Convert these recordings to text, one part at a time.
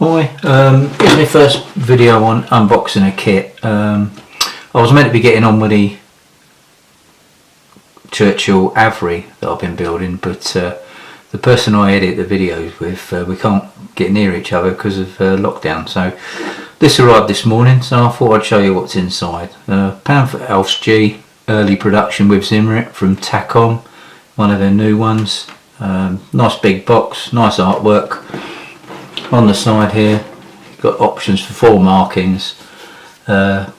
Hi, it's my first video on unboxing a kit. I was meant to be getting on with the Churchill Avery that I've been building, but the person I edit the videos with, we can't get near each other because of lockdown. So this arrived this morning, so I thought I'd show you what's inside. Panther Ausf.G early production with zimmerit from TAKOM, one of their new ones. Nice big box, nice artwork. On the side here, got options for 4 markings. The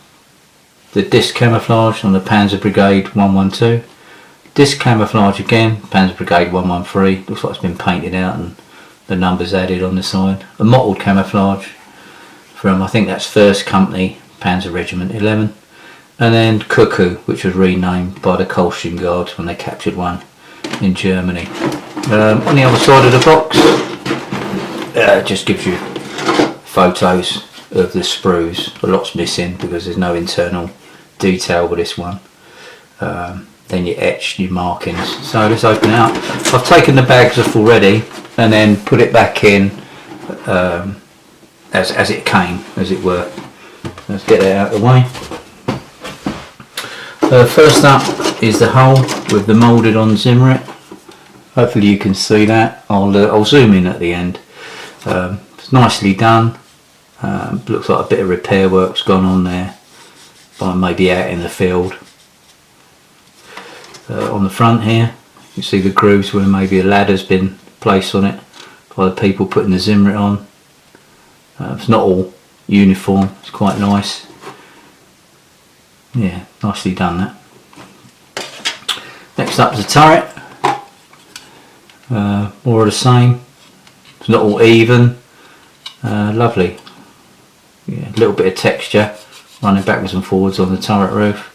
disc camouflage on the Panzer Brigade 112. Disc camouflage again, Panzer Brigade 113. Looks like it's been painted out and the numbers added on the side. A mottled camouflage from, I think that's 1st Company, Panzer Regiment 11. And then Cuckoo, which was renamed by the Coldstream Guards when they captured one in Germany. On the other side of the box, just gives you photos of the sprues. A lot's missing because there's no internal detail with this one. Then your etch, your markings. So let's open it up. I've taken the bags off already and then put it back in as it came, as it were. Let's get it out of the way. First up is the hull with the moulded on zimmerit. Hopefully you can see that. I'll zoom in at the end. It's nicely done. Looks like a bit of repair work's gone on there, by maybe out in the field. On the front here, you see the grooves where maybe a ladder's been placed on it by the people putting the zimmerit on. It's not all uniform. It's quite nice. Yeah, nicely done that. Next up is the turret. More of the same. It's not all even. Lovely. Yeah, a little bit of texture running backwards and forwards on the turret roof.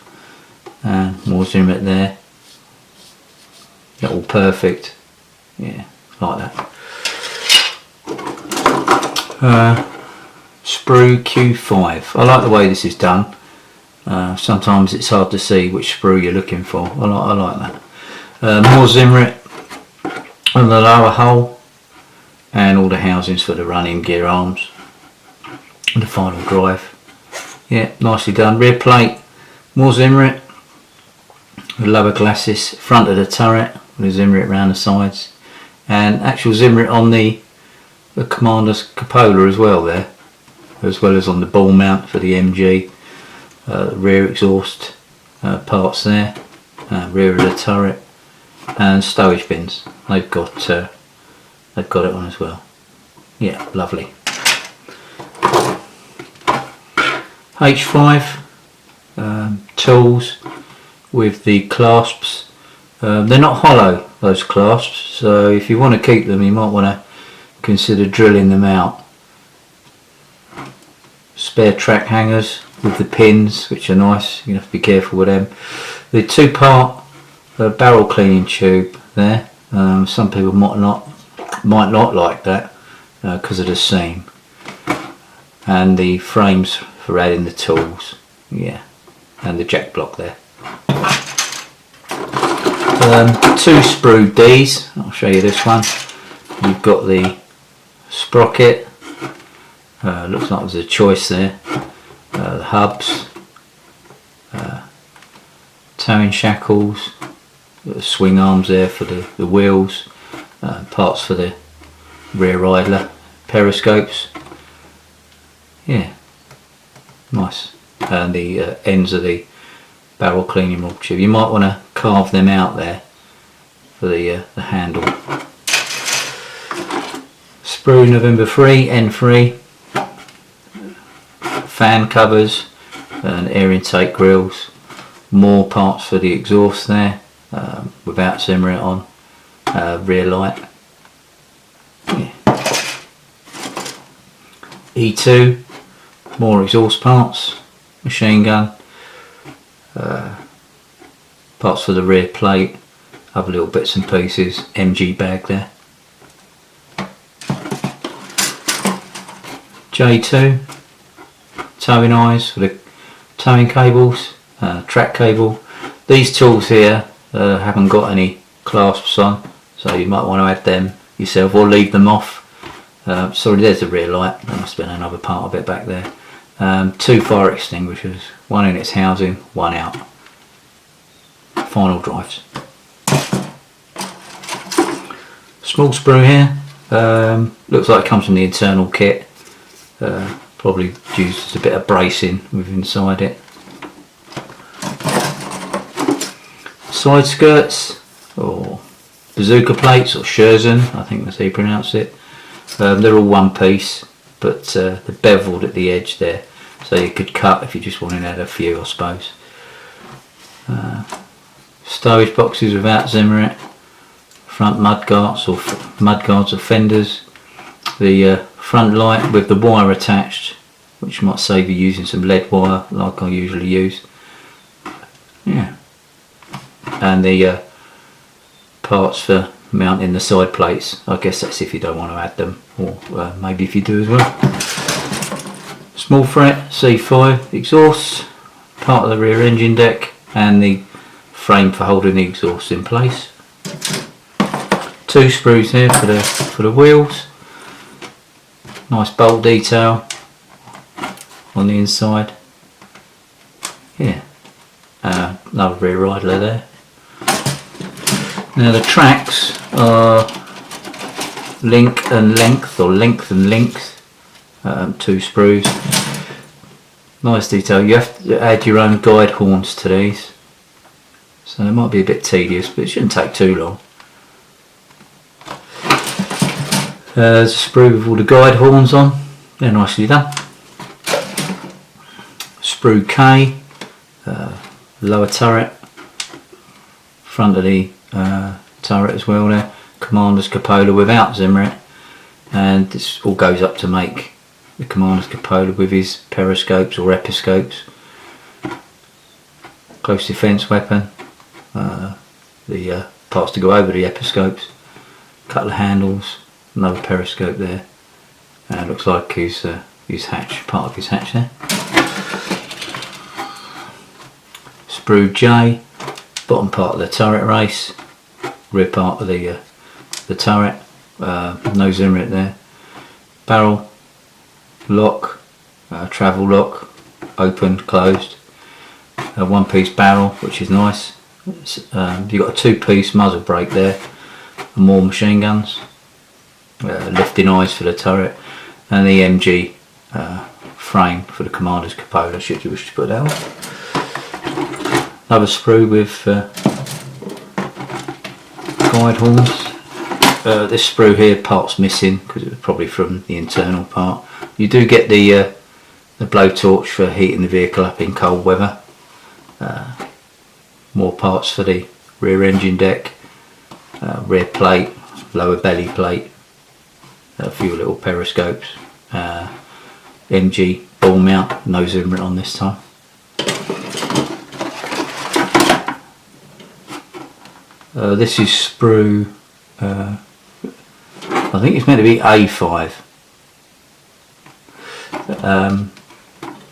And more zimmerit there. Not all perfect. Yeah, like that. Sprue Q5. I like the way this is done. Sometimes it's hard to see which sprue you're looking for. I like that. More zimmerit on the lower hull, and all the housings for the running gear arms and the final drive. Yeah, nicely done. Rear plate, more zimmerit with lower glasses. Front of the turret with the zimmerit around the sides, and actual zimmerit on the commander's cupola as well there, as well as on the ball mount for the MG. Rear exhaust parts there, rear of the turret, and stowage bins. They've got it on as well. Yeah, lovely. H5 tools with the clasps. They're not hollow, those clasps, so if you want to keep them you might want to consider drilling them out. Spare track hangers with the pins, which are nice. You have to be careful with them. The 2-part barrel cleaning tube there. Some people might not like that because of the seam, and the frames for adding the tools. Yeah, and the jack block there. 2 sprue Ds. I'll show you this one. You've got the sprocket. Looks like there's a choice there. The hubs, towing shackles, the swing arms there for the wheels, parts for the rear idler, periscopes. Yeah, nice. And the ends of the barrel cleaning rod tube. You might want to carve them out there for the handle. Sprue November 3, N3. Fan covers and air intake grills. More parts for the exhaust there, without zimmerit on. Rear light. Yeah. E2, more exhaust parts. Machine gun. Parts for the rear plate. Other little bits and pieces. MG bag there. J2. Towing eyes for the towing cables, track cable. These tools here haven't got any clasps on, so you might want to add them yourself or leave them off. Sorry, there's the rear light. There must have been another part of it back there. 2 fire extinguishers, one in its housing, one out. Final drives. Small sprue here. Looks like it comes from the internal kit. Probably used a bit of bracing with inside it. Side skirts, or bazooka plates, or Scherzen, I think that's how you pronounce it. They're all one piece, but they're beveled at the edge there, so you could cut if you just wanted to add a few, I suppose. Stowage boxes without zimmerit, front mudguards or fenders, the front light with the wire attached, which might save you using some lead wire like I usually use. Yeah, and the parts for mounting the side plates. I guess that's if you don't want to add them, or maybe if you do as well. Small fret C5 exhaust, part of the rear engine deck, and the frame for holding the exhaust in place. 2 sprues here for the wheels. Nice bolt detail on the inside. Yeah, another rear idler there. Now the tracks are link and length, or length and length. 2 sprues. Nice detail. You have to add your own guide horns to these, so it might be a bit tedious, but it shouldn't take too long. There's a sprue with all the guide horns on. They're nicely done. Sprue K, lower turret, front of the turret as well there. Commander's cupola without zimmerit, and this all goes up to make the Commander's cupola with his periscopes or episcopes. Close defence weapon, the parts to go over the episcopes, couple of handles, another periscope there, and it looks like his hatch, part of his hatch there. Sprue J, bottom part of the turret race, rear part of the turret, no zimmerit there. Barrel lock, travel lock, open, closed. A 1-piece barrel, which is nice. You've got a 2-piece muzzle brake there, and more machine guns. Lifting eyes for the turret, and the MG frame for the Commander's cupola, should you wish to put that on. Another sprue with guide horns. This sprue here, part's missing because it was probably from the internal part. You do get the blowtorch for heating the vehicle up in cold weather. More parts for the rear engine deck, rear plate, lower belly plate, a few little periscopes, MG ball mount, no zimmerit on this time. This is sprue, I think it's meant to be A5.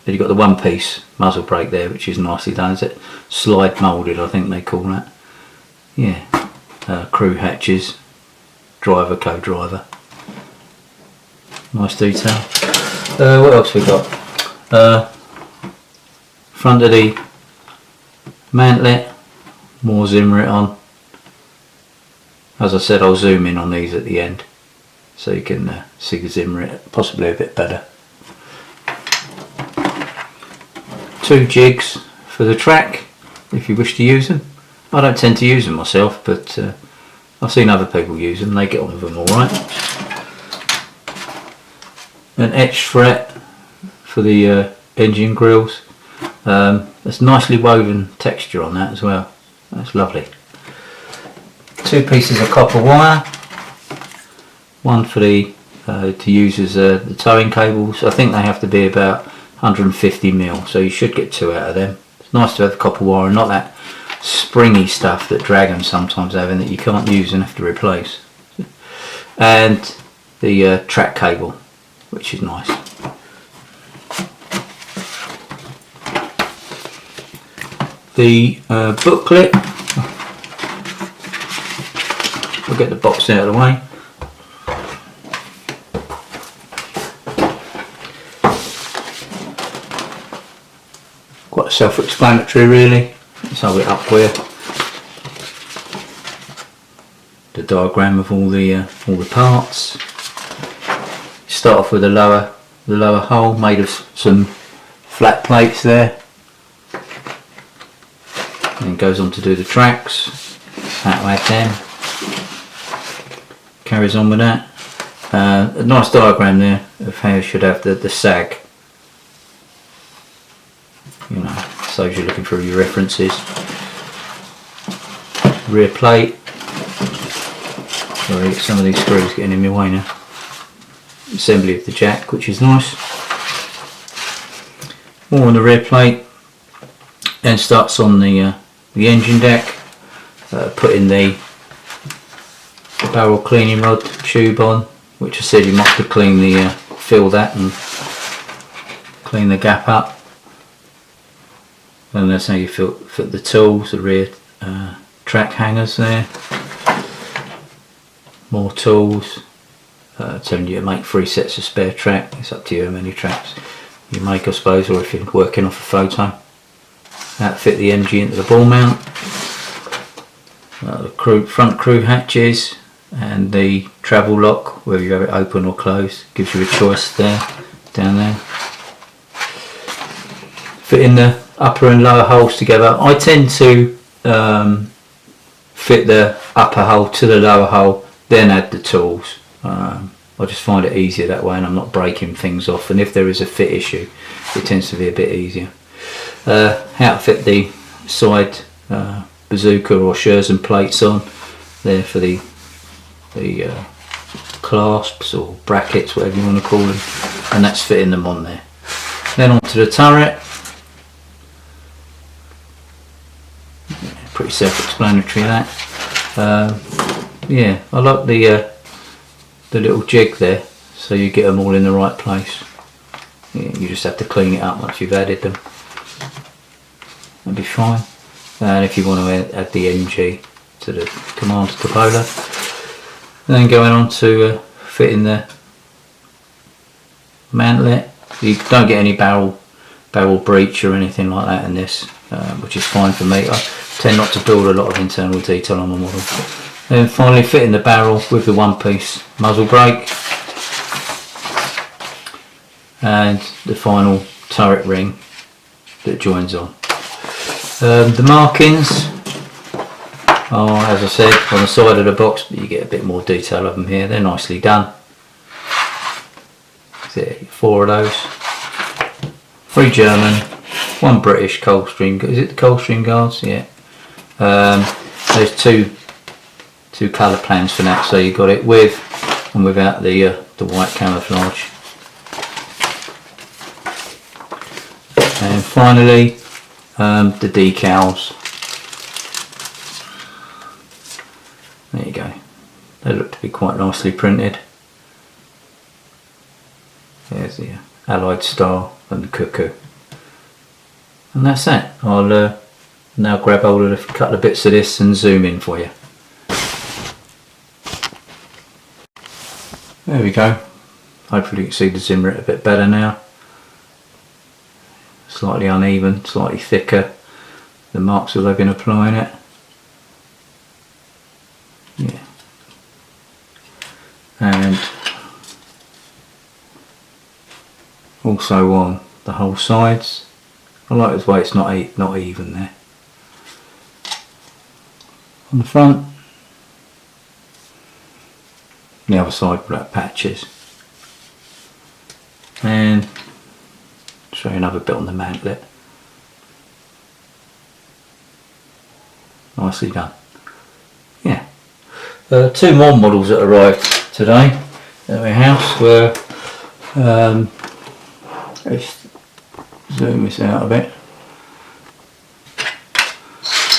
Then you've got the 1-piece muzzle brake there, which is nicely done. Is it slide moulded, I think they call that. Yeah. Crew hatches, driver, co-driver. Nice detail. What else we got? Front of the mantlet, more zimmerit on. As I said, I'll zoom in on these at the end so you can see the zimmerit possibly a bit better. 2 jigs for the track if you wish to use them. I don't tend to use them myself, but I've seen other people use them, they get on with them alright. An etched fret for the engine grills. There's nicely woven texture on that as well. That's lovely. 2 pieces of copper wire. One for the to use as the towing cables. I think they have to be about 150mm, so you should get 2 out of them. It's nice to have copper wire and not that springy stuff that dragons sometimes have and that you can't use and have to replace. And the track cable, which is nice. The booklet, we'll get the box out of the way. quite self-explanatory really. Let's have it up here. The diagram of all the parts. Start off with the lower hole made of some flat plates there. And goes on to do the tracks. That'll add them. Carries on with that. A nice diagram there of how you should have the sag. You know, saves you looking through your references. Rear plate. Sorry, some of these screws getting in my way now. Assembly of the jack, which is nice. More on the rear plate. Then starts on the engine deck. Putting the barrel cleaning rod tube on, which I said you might have to clean the fill that and clean the gap up. And that's how you fit the tools, the rear track hangers there. More tools. Telling you to make 3 sets of spare track. It's up to you how many tracks you make, I suppose, or if you're working off a photo. How to fit the MG into the ball mount. The front crew hatches and the travel lock, whether you have it open or closed, gives you a choice there, down there. Fitting the upper and lower holes together. I tend to fit the upper hole to the lower hole, then add the tools. I just find it easier that way, and I'm not breaking things off, and if there is a fit issue it tends to be a bit easier. How to fit the side bazooka or Scherzen plates on there for the clasps or brackets, whatever you want to call them, and that's fitting them on there. Then onto the turret. Pretty self-explanatory that. Yeah, I like the little jig there, so you get them all in the right place. Yeah, you just have to clean it up once you've added them. That'll be fine. And if you want to add the MG to the command cupola, then going on to fitting the mantlet. You don't get any barrel breach or anything like that in this, which is fine for me. I tend not to build a lot of internal detail on my model. Then finally fitting the barrel with the one-piece muzzle brake and the final turret ring that joins on. The markings are, as I said, on the side of the box, but you get a bit more detail of them here. They're nicely done. So 4 of those. 3 German, 1 British Coldstream. Is it the Coldstream guards? Yeah. There's two colour plans for that, so you got it with and without the white camouflage. And finally, the decals. There you go. They look to be quite nicely printed. There's the Allied Star and the cuckoo. And that's it. I'll now grab hold of a couple of bits of this and zoom in for you. There we go. Hopefully you can see the zimmerit a bit better now. Slightly uneven, slightly thicker. The marks where they've been applying it. Yeah. And also on the whole sides. I like the way it's not even there. On the front. The other side black patches. And show you another bit on the mantlet. Nicely done. Yeah. 2 more models that arrived today at my house were let's zoom this out a bit.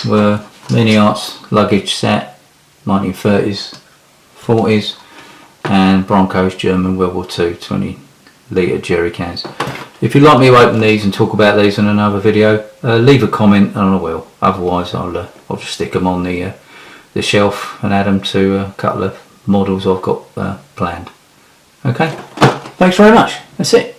Were Mini Arts luggage set, 1930s, 40s, and Broncos German World War II 20-litre jerry cans. If you'd like me to open these and talk about these in another video, leave a comment and I will. Otherwise I'll just stick them on the shelf and add them to a couple of models I've got planned. Okay, thanks very much. That's it.